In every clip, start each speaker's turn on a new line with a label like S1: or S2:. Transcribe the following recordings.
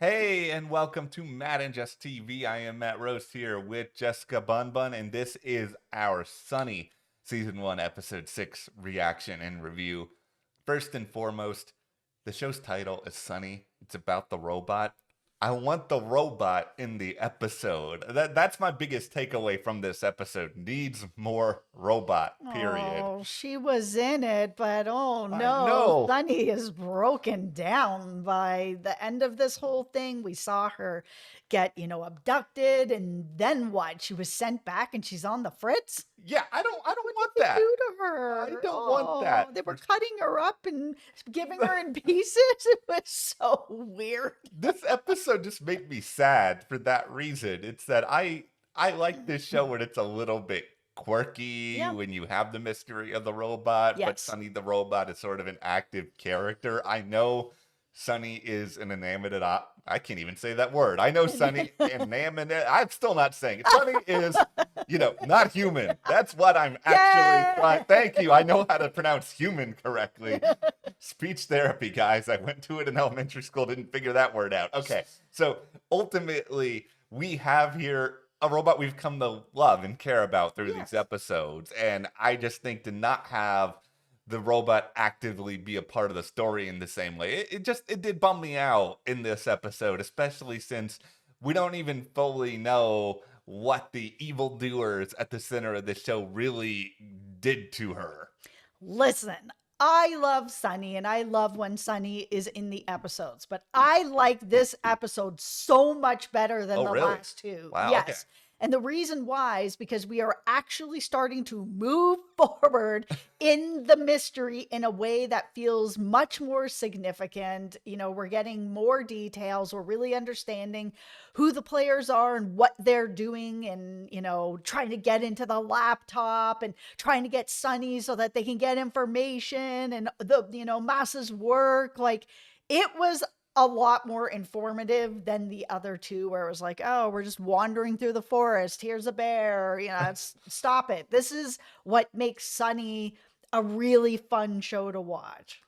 S1: Hey, and welcome to Matt and Jess TV. I am Matt Roast here with Jessica Bunbun, and this is our Sunny Season 1, Episode 6 reaction and review. First and foremost, the show's title is Sunny. It's about the robot. I want the robot in the episode. That's my biggest takeaway from this episode. Needs more robot, period.
S2: Oh, she was in it, but oh
S1: I
S2: no,
S1: know.
S2: Sunny is broken down by the end of this whole thing. We saw her get, abducted, and then what? She was sent back and she's on the fritz?
S1: Yeah, I don't
S2: What
S1: want
S2: did they
S1: that.
S2: do to
S1: I
S2: her?
S1: don't want
S2: Oh,
S1: that.
S2: they were cutting her up and giving her in pieces. It was so weird.
S1: This episode just made me sad for that reason. It's that I like this show when it's a little bit quirky,
S2: Yeah.
S1: when you have the mystery of the robot, but
S2: Yes.
S1: Sunny the robot is sort of an active character. I know Sunny is an inanimate I can't even say that word. I know Sunny inanimate. I'm still not saying it. Sunny is, not human. That's what I'm actually
S2: Yay!
S1: trying. Thank you. I know how to pronounce human correctly. Speech therapy, guys. I went to it in elementary school, didn't figure that word out. Okay, so ultimately, we have here a robot we've come to love and care about through these
S2: Yes.
S1: episodes. And I just think to not have the robot actively be a part of the story in the same way, it did bum me out in this episode, especially since we don't even fully know what the evildoers at the center of the show really did to her.
S2: Listen, I love Sunny and I love when Sunny is in the episodes, but I like this episode so much better than
S1: Oh,
S2: the
S1: really?
S2: last two.
S1: Wow, okay.
S2: Yes. And the reason why is because we are actually starting to move forward in the mystery in a way that feels much more significant. We're getting more details. We're really understanding who the players are and what they're doing and, trying to get into the laptop and trying to get Sunny so that they can get information and Masa's work. Like it was a lot more informative than the other two where it was like, oh, we're just wandering through the forest. Here's a bear. Stop it. This is what makes Sunny a really fun show to watch.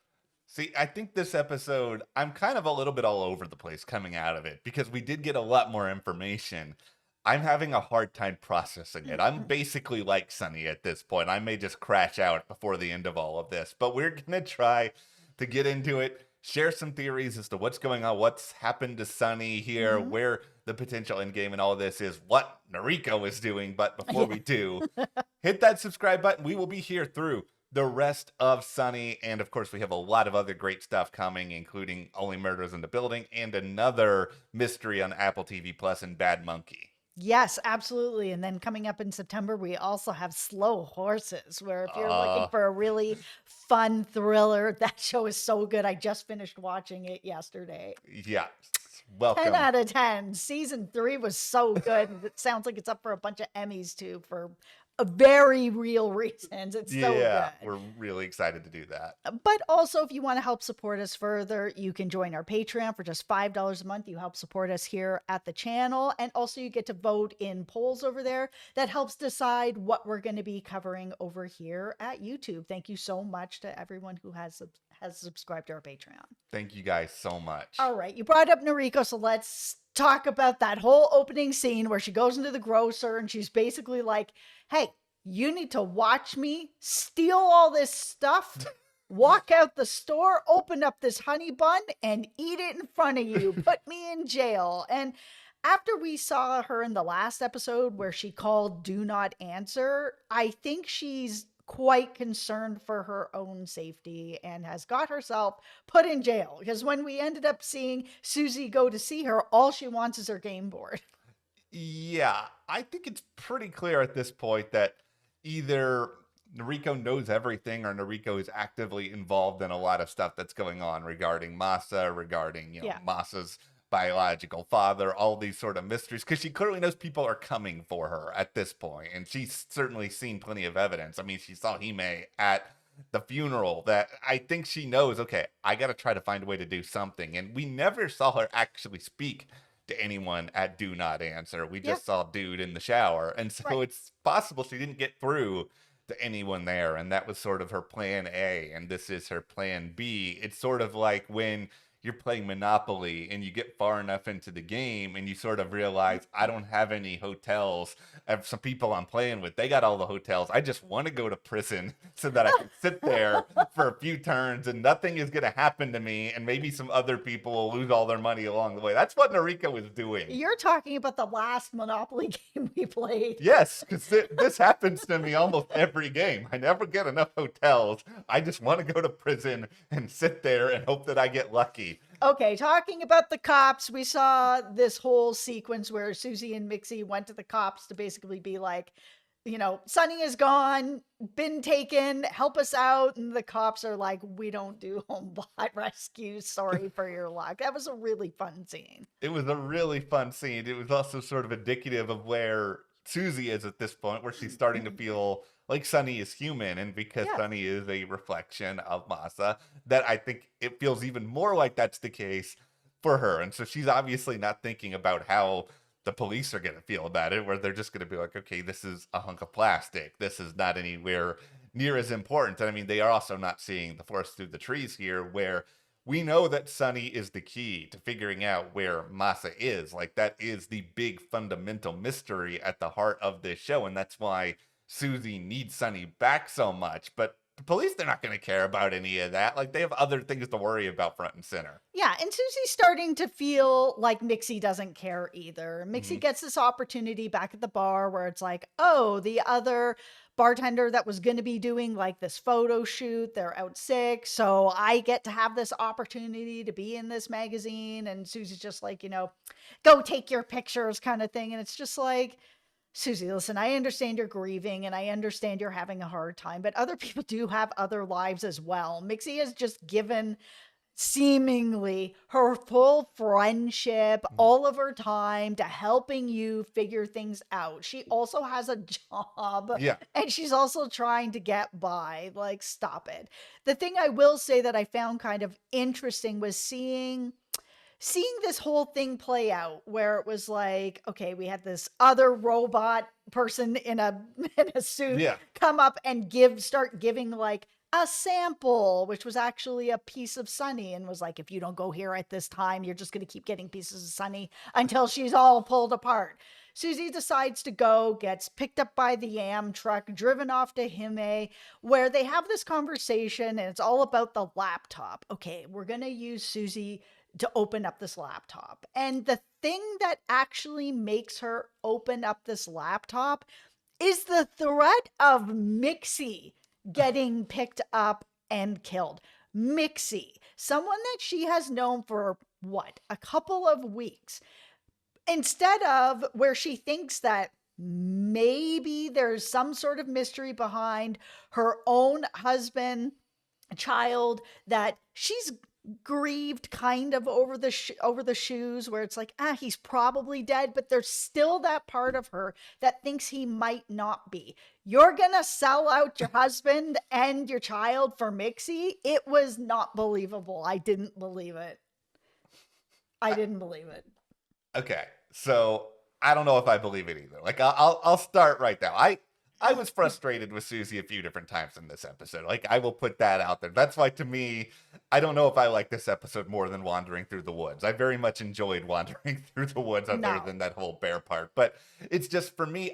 S1: See, I think this episode, I'm kind of a little bit all over the place coming out of it because we did get a lot more information. I'm having a hard time processing it. I'm basically like Sunny at this point. I may just crash out before the end of all of this, but we're going to try to get into it, share some theories as to what's going on, what's happened to Sunny here,
S2: Mm-hmm.
S1: where the potential end game and all of this is, what Noriko is doing. But before
S2: Yeah.
S1: we do, hit that subscribe button. We will be here through the rest of Sunny. And of course, we have a lot of other great stuff coming, including Only Murders in the Building and another mystery on Apple TV Plus and Bad Monkey.
S2: Yes, absolutely. And then coming up in September, we also have Slow Horses, where if you're looking
S1: Uh,
S2: for a really fun thriller, that show is so good. I just finished watching it yesterday.
S1: yeah.
S2: 10
S1: Welcome.
S2: out of 10. Season 3 was so good. And it sounds like it's up for a bunch of Emmys too for a very real reasons. It's so
S1: Yeah,
S2: good.
S1: we're really excited to do that.
S2: But also, if you want to help support us further, you can join our Patreon for just $5 a month. You help support us here at the channel. And also, you get to vote in polls over there that helps decide what we're going to be covering over here at YouTube. Thank you so much to everyone who has subscribed to our Patreon.
S1: Thank you guys so much.
S2: All right, you brought up Noriko, so let's talk about that whole opening scene where she goes into the grocer and she's basically like, hey, you need to watch me steal all this stuff, walk out the store, open up this honey bun, and eat it in front of you. Put me in jail. And after we saw her in the last episode where she called Do Not Answer, I think she's quite concerned for her own safety and has got herself put in jail. Because when we ended up seeing Suzie go to see her, all she wants is her game board.
S1: Yeah, I think it's pretty clear at this point that either Noriko knows everything or Noriko is actively involved in a lot of stuff that's going on regarding Masa, regarding,
S2: Yeah.
S1: Masa's biological father, all these sort of mysteries, because she clearly knows people are coming for her at this point, and she's certainly seen plenty of evidence. I mean, she saw Hime at the funeral that I think she knows, okay, I got to try to find a way to do something. And we never saw her actually speak to anyone at Do Not Answer. We
S2: Yeah.
S1: just saw Dude in the shower. And so
S2: Right.
S1: it's possible she didn't get through to anyone there. And that was sort of her plan A. And this is her plan B. It's sort of like when you're playing Monopoly and you get far enough into the game and you sort of realize, I don't have any hotels. I have some people I'm playing with, they got all the hotels. I just want to go to prison so that I can sit there for a few turns and nothing is going to happen to me. And maybe some other people will lose all their money along the way. That's what Noriko was doing.
S2: You're talking about the last Monopoly game we played.
S1: Yes, because this happens to me almost every game. I never get enough hotels. I just want to go to prison and sit there and hope that I get lucky.
S2: Okay, talking about the cops, we saw this whole sequence where Suzie and Mixxy went to the cops to basically be like, you know, Sunny is gone, been taken, help us out. And the cops are like, we don't do home bot rescues. Sorry for your luck. That was a really fun scene.
S1: It was a really fun scene. It was also sort of indicative of where Suzie is at this point, where she's starting to feel like Sunny is human. And because Sunny is a reflection of Masa, that I think it feels even more like that's the case for her. And so she's obviously not thinking about how the police are going to feel about it, where they're just going to be like, okay, this is a hunk of plastic. This is not anywhere near as important. And I mean, they are also not seeing the forest through the trees here, where we know that Sunny is the key to figuring out where Masa is. Like, that is the big fundamental mystery at the heart of this show. And that's why Suzie needs Sunny back so much. But the police, they're not going to care about any of that. Like, they have other things to worry about front and center.
S2: Yeah, and Susie's starting to feel like Mixxy doesn't care either. Mixxy gets this opportunity back at the bar where it's like, oh, the other bartender that was going to be doing like this photo shoot, they're out sick, so I get to have this opportunity to be in this magazine. And Susie's just like, you know, go take your pictures kind of thing. And it's just like, Suzie, listen, I understand you're grieving and I understand you're having a hard time, but other people do have other lives as well. Mixxy has just given seemingly her full friendship, all of her time to helping you figure things out. She also has a job, and she's also trying to get by. Like, stop it. The thing I will say that I found kind of interesting was seeing this whole thing play out, where it was like, okay, we had this other robot person in a suit come up and start giving like a sample, which was actually a piece of Sunny, and was like, if you don't go here at this time, you're just going to keep getting pieces of Sunny until she's all pulled apart. Suzie decides to go, gets picked up by the Yam truck, driven off to Hime, where they have this conversation, and it's all about the laptop. Okay, we're going to use Suzie to open up this laptop. And the thing that actually makes her open up this laptop is the threat of Mixxy getting picked up and killed. Mixxy, someone that she has known for a couple of weeks, instead of where she thinks that maybe there's some sort of mystery behind her own husband, child, that she's grieved kind of over the shoes, where it's like, he's probably dead, but there's still that part of her that thinks he might not be. You're gonna sell out your husband and your child for Mixxy? It was not believable. I didn't believe it.
S1: Okay, so I don't know if I believe it either. Like, I'll start right now. I was frustrated with Suzie a few different times in this episode. Like, I will put that out there. That's why, to me, I don't know if I like this episode more than Wandering Through the Woods. I very much enjoyed Wandering Through the Woods other than that whole bear part. But it's just, for me,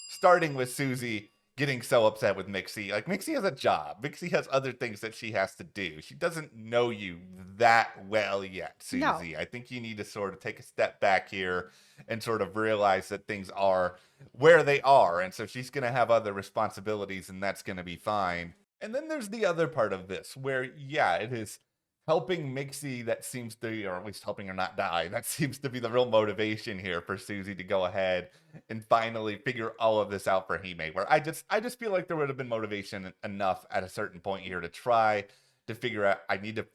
S1: starting with Suzie getting so upset with Mixxy. Like, Mixxy has a job. Mixxy has other things that she has to do. She doesn't know you that well yet, Suzie. No. I think you need to sort of take a step back here and sort of realize that things are where they are. And so she's going to have other responsibilities, and that's going to be fine. And then there's the other part of this where, it is helping Mixxy that seems to, or at least helping her not die, that seems to be the real motivation here for Suzie to go ahead and finally figure all of this out for Hime, where I just feel like there would have been motivation enough at a certain point here to try to figure out, I need to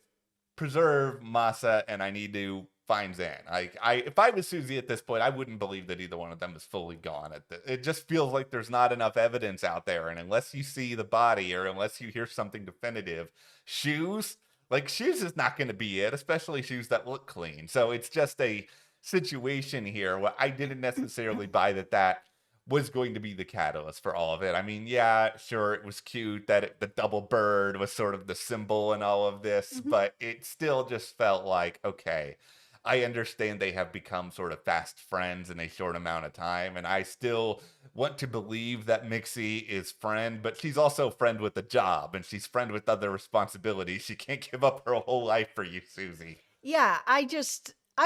S1: preserve Masa and I need to find Zan. If I was Suzie at this point, I wouldn't believe that either one of them is fully gone. It just feels like there's not enough evidence out there, and unless you see the body or unless you hear something definitive, shoes is not going to be it, especially shoes that look clean. So it's just a situation here where I didn't necessarily buy that was going to be the catalyst for all of it. I mean, yeah, sure, it was cute that the double bird was sort of the symbol in all of this,
S2: Mhm.
S1: but it still just felt like, okay, I understand they have become sort of fast friends in a short amount of time, and I still want to believe that Mixxy is friend, but she's also friend with a job, and she's friend with other responsibilities. She can't give up her whole life for you, Susie.
S2: Yeah, I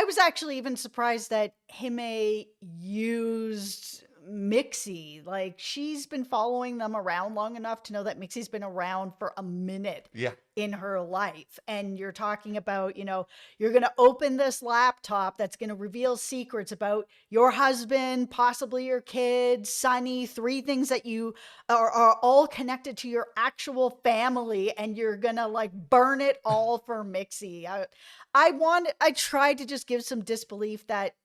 S2: was actually even surprised that Hime used Mixie. Like, she's been following them around long enough to know that Mixie's been around for a minute
S1: Yeah,
S2: in her life. And you're talking about, you're going to open this laptop that's going to reveal secrets about your husband, possibly your kids, Sonny, three things that you are all connected to your actual family, and you're going to like burn it all for Mixie. I tried to just give some disbelief that,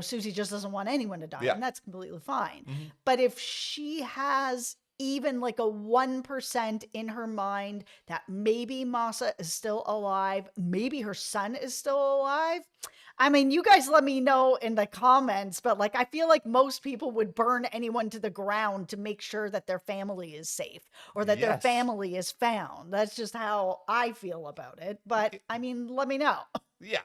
S2: Susie just doesn't want anyone to die,
S1: yeah.
S2: and that's completely fine.
S1: Mhm.
S2: But if she has even like a 1% in her mind that maybe Masa is still alive, maybe her son is still alive. I mean, you guys let me know in the comments, but like, I feel like most people would burn anyone to the ground to make sure that their family is safe or that their
S1: Yes.
S2: family is found. That's just how I feel about it. But I mean, let me know.
S1: Yeah,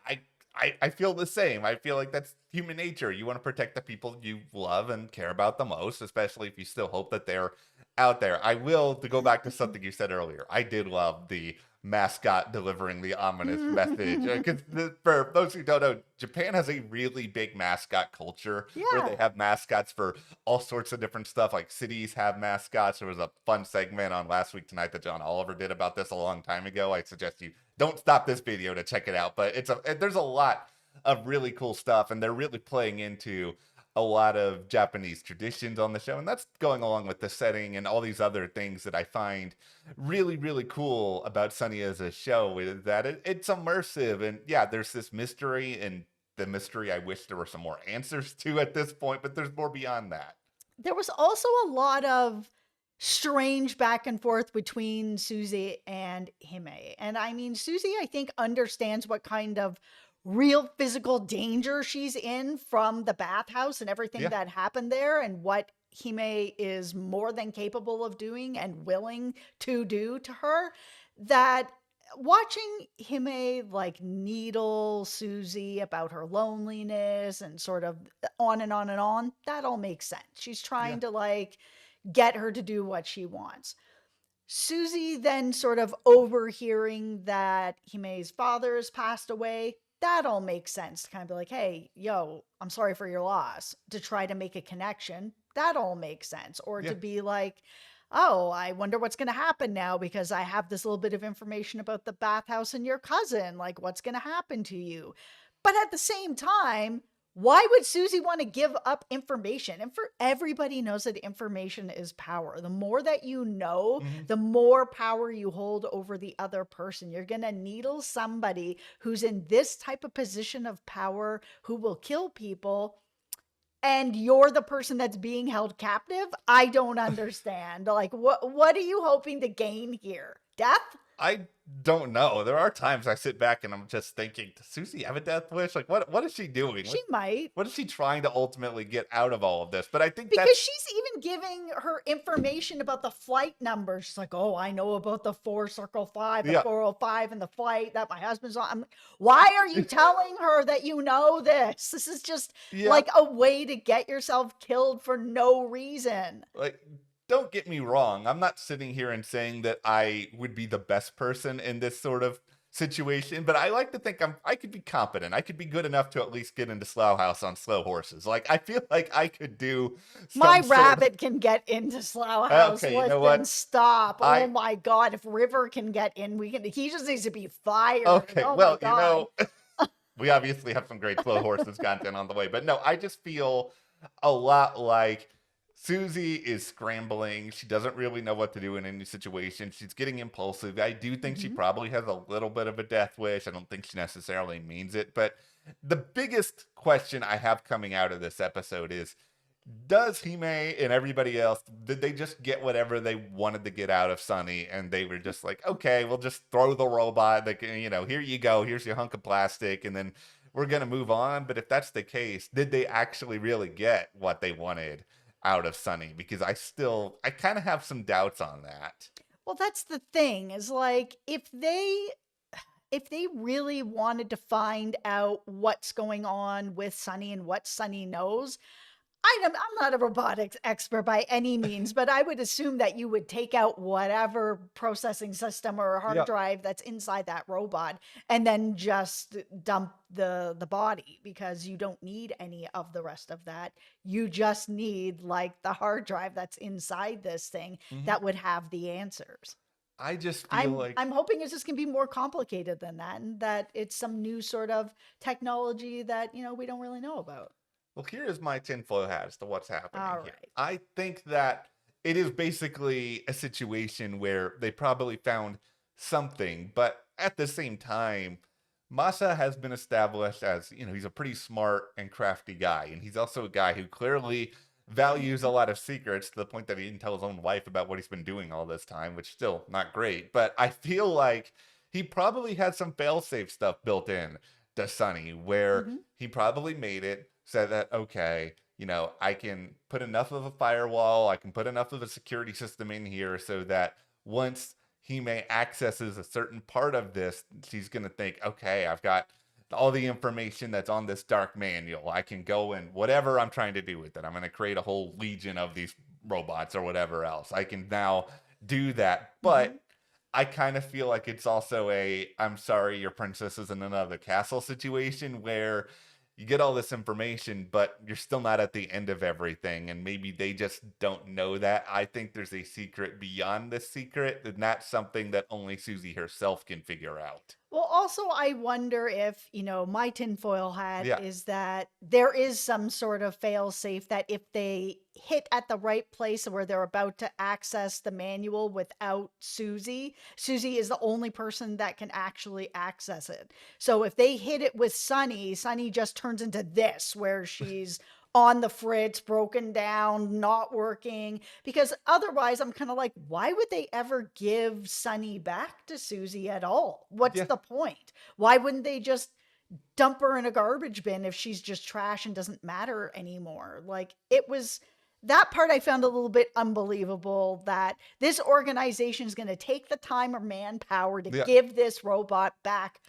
S1: I feel the same. I feel like that's human nature. You want to protect the people you love and care about the most, especially if you still hope that they're out there. I will, to go back to something you said earlier, I did love the mascot delivering the ominous message. Because for those who don't know, Japan has a really big mascot culture where they
S2: Yeah.
S1: have mascots for all sorts of different stuff. Like cities have mascots. There was a fun segment on Last Week Tonight that John Oliver did about this a long time ago. I suggest you don't stop this video to check it out. But there's a lot of really cool stuff, and they're really playing into a lot of Japanese traditions on the show, and that's going along with the setting and all these other things that I find really, really cool about Sunny as a show. Is that it's immersive, and yeah, there's this mystery, and the mystery I wish there were some more answers to at this point, but there's more beyond that.
S2: There was also a lot of strange back and forth between Susie and Hime. And I mean, Susie, I think, understands what kind of real physical danger she's in from the bathhouse and everything
S1: Yeah,
S2: that happened there, and what Hime is more than capable of doing and willing to do to her. That watching Hime like needle Susie about her loneliness and sort of on and on and on, that all makes sense. She's
S1: yeah,
S2: trying to like get her to do what she wants. Susie then sort of overhearing that Hime's father has passed away. That all makes sense to kind of be like, hey, yo, I'm sorry for your loss. To try to make a connection, that all makes sense. Or
S1: yeah,
S2: to be like, oh, I wonder what's going to happen now because I have this little bit of information about the bathhouse and your cousin. Like, what's going to happen to you? But at the same time, why would Susie want to give up information? And for everybody knows that information is power. The more that you know,
S1: mhm,
S2: the more power you hold over the other person. You're going to needle somebody who's in this type of position of power who will kill people, and you're the person that's being held captive. I don't understand. Like, what are you hoping to gain here? Death?
S1: I don't know. There are times I sit back and I'm just thinking, does Susie have a death wish? Like, what is she doing?
S2: She might.
S1: What is she trying to ultimately get out of all of this? But I think
S2: Because
S1: that's
S2: she's even giving her information about the flight numbers. She's like, oh, I know about the 4 Circle 5, the
S1: yeah,
S2: 405, and the flight that my husband's on. I'm like, why are you telling her that you know this? This is just
S1: yeah.
S2: like a way to get yourself killed for no reason.
S1: Like, don't get me wrong. I'm not sitting here and saying that I would be the best person in this sort of situation, but I like to think I could be competent. I could be good enough to at least get into Slough House on slow horses. Like, I feel like I could do
S2: My
S1: some sort of
S2: rabbit can get into Slough House.
S1: okay, you know
S2: Listen,
S1: what?
S2: stop. Oh
S1: I
S2: my God. If River can get in, we can. He just needs to be fired.
S1: okay,
S2: Oh my
S1: well,
S2: God.
S1: we obviously have some great slow horses content on the way, but no, I just feel a lot like Susie is scrambling. She doesn't really know what to do in any situation. She's getting impulsive. I do think she
S2: Mhm.
S1: probably has a little bit of a death wish. I don't think she necessarily means it. But the biggest question I have coming out of this episode is, does Hime and everybody else, did they just get whatever they wanted to get out of Sunny? And they were just like, okay, we'll just throw the robot. Like, here you go. Here's your hunk of plastic. And then, we're going to move on. But if that's the case, did they actually really get what they wanted? out of Sunny, because I kind of have some doubts on that.
S2: Well, that's the thing, is like if they really wanted to find out what's going on with Sunny and what Sunny knows, I'm not a robotics expert by any means, but I would assume that you would take out whatever processing system or hard
S1: Yeah.
S2: drive that's inside that robot and then just dump the body, because you don't need any of the rest of that. You just need like the hard drive that's inside this thing
S1: Hmm.
S2: that would have the answers.
S1: I just feel
S2: I'm
S1: like,
S2: hoping it's just gonna be more complicated than that, and that it's some new sort of technology that, we don't really know about.
S1: well, here is my tinfoil hat as to what's happening
S2: All
S1: here.
S2: right.
S1: I think that it is basically a situation where they probably found something, but at the same time, Masa has been established as, he's a pretty smart and crafty guy. And he's also a guy who clearly values a lot of secrets, to the point that he didn't tell his own wife about what he's been doing all this time, which still not great. But I feel like he probably had some failsafe stuff built in to Sunny, where
S2: Mm-hmm.
S1: he probably made it so that, okay, I can put enough of a firewall, I can put enough of a security system in here so that once Hime accesses a certain part of this, she's going to think, okay, I've got all the information that's on this dark manual. I can go and whatever I'm trying to do with it, I'm going to create a whole legion of these robots or whatever else. I can now do that.
S2: Mm-hmm.
S1: But I kind of feel like it's also I'm sorry, your princess is in another castle situation, where you get all this information, but you're still not at the end of everything. And maybe they just don't know that. I think there's a secret beyond this secret, and that's something that only Suzie herself can figure out.
S2: Well, also, I wonder if, my tinfoil hat
S1: Yeah.
S2: is that there is some sort of fail safe that if they hit at the right place where they're about to access the manual without Suzie, Suzie is the only person that can actually access it. So if they hit it with Sunny, Sunny just turns into this, where she's on the fritz, broken down, not working. Because otherwise, I'm kind of like, why would they ever give Sunny back to Suzie at all? What's
S1: Yeah.
S2: the point? Why wouldn't they just dump her in a garbage bin if she's just trash and doesn't matter anymore? Like, it was that part I found a little bit unbelievable, that this organization is going to take the time or manpower to
S1: Yeah.
S2: give this robot back.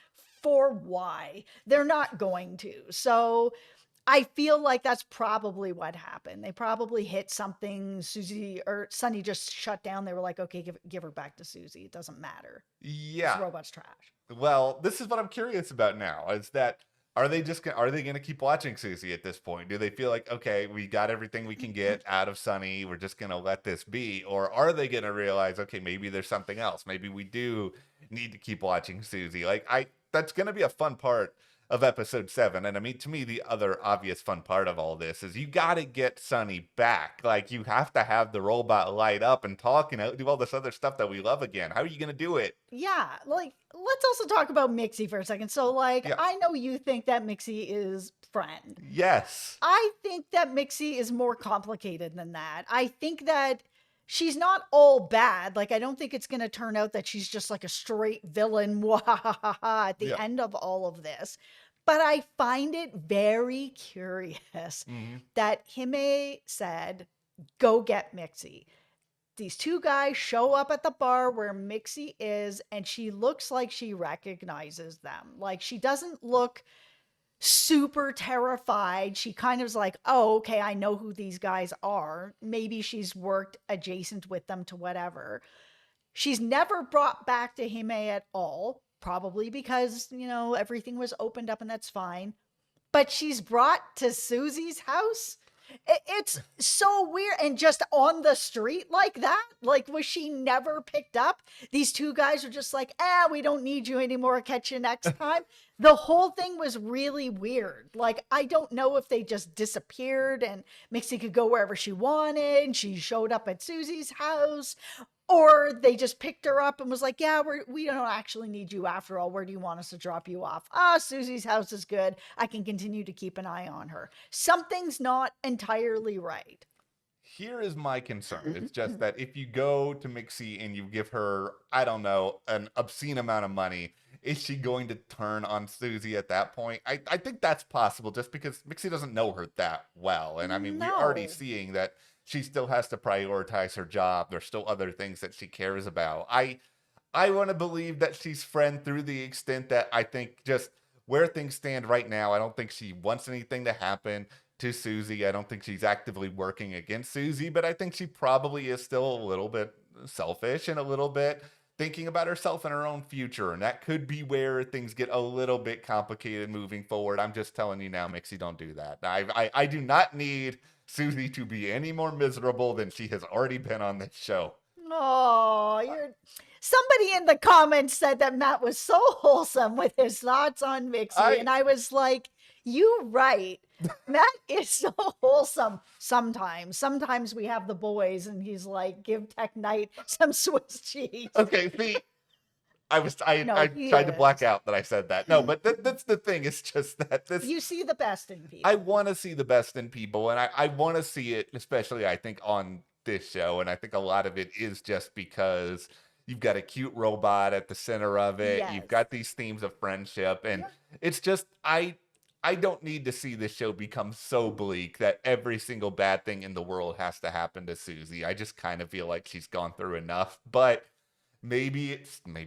S2: For why? They're not going to. So I feel like that's probably what happened. They probably hit something. Suzie or Sunny just shut down. They were like, okay, give her back to Suzie. It doesn't matter. This
S1: Yeah.
S2: robot's trash.
S1: Well, this is what I'm curious about now, is that are they going to keep watching Susie at this point? Do they feel like, okay, we got everything we can get out of Sunny, we're just going to let this be? Or are they going to realize, okay, maybe there's something else. Maybe we do need to keep watching Susie. That's going to be a fun part of episode 7. And I mean, to me, the other obvious fun part of all this is you got to get Sunny back. Like, you have to have the robot light up and talk and do all this other stuff that we love again. How are you going to do it?
S2: Yeah, like, let's also talk about Mixxy for a second. So, like,
S1: Yeah.
S2: I know you think that Mixxy is friend.
S1: Yes.
S2: I think that Mixxy is more complicated than that. I think that she's not all bad. Like, I don't think it's going to turn out that she's just like a straight villain at the
S1: Yeah.
S2: end of all of this. But I find it very curious
S1: Hmm.
S2: that Hime said, go get Mixxy. These two guys show up at the bar where Mixxy is, and she looks like she recognizes them. Like, she doesn't look super terrified. She kind of is like, oh, okay, I know who these guys are. Maybe she's worked adjacent with them to whatever. She's never brought back to Hime at all, probably because, everything was opened up and that's fine. But she's brought to Susie's house. It's so weird. And just on the street like that, like, was she never picked up? These two guys were just like, we don't need you anymore. Catch you next time. The whole thing was really weird. Like, I don't know if they just disappeared and Mixxy could go wherever she wanted. She showed up at Susie's house, or they just picked her up and was like, yeah, we don't actually need you after all. Where do you want us to drop you off? Susie's house is good. I can continue to keep an eye on her. Something's not entirely right.
S1: Here is my concern. It's just that if you go to Mixie and you give her, I don't know, an obscene amount of money, is she going to turn on Suzie at that point? I think that's possible just because Mixxy doesn't know her that well. And I mean, we're already
S2: No.
S1: seeing that she still has to prioritize her job. There's still other things that she cares about. I want to believe that she's friend through the extent that I think just where things stand right now, I don't think she wants anything to happen to Suzie. I don't think she's actively working against Suzie, but I think she probably is still a little bit selfish and a little bit thinking about herself and her own future. And that could be where things get a little bit complicated moving forward. I'm just telling you now, Mixxy, don't do that. I do not need Suzie to be any more miserable than she has already been on this show.
S2: Oh, you're somebody in the comments said that Matt was so wholesome with his thoughts on Mixxy, and I was like, you right. Matt is so wholesome sometimes. Sometimes we have the boys and he's like, give Tech Knight some Swiss cheese.
S1: Okay, see, I
S2: he
S1: tried to black
S2: is.
S1: out that I said that. No, but that's the thing. It's just that
S2: You see the best in people.
S1: I want to see the best in people, and I want to see it, especially I think on this show, and I think a lot of it is just because you've got a cute robot at the center of it.
S2: Yes.
S1: You've got these themes of friendship, and it's just I don't need to see this show become so bleak that every single bad thing in the world has to happen to Suzie. I just kind of feel like she's gone through enough, but maybe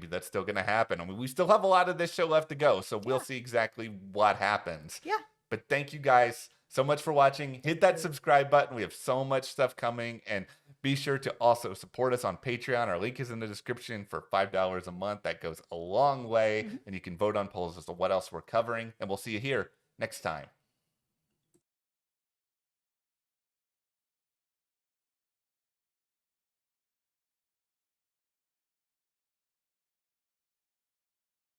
S1: that's still going to happen. I mean, we still have a lot of this show left to go, so we'll see exactly what happens.
S2: Yeah.
S1: But thank you guys so much for watching. Hit that subscribe button. We have so much stuff coming, and be sure to also support us on Patreon. Our link is in the description for $5 a month. That goes a long way, and you can vote on polls as to what else we're covering, and we'll see you here next time.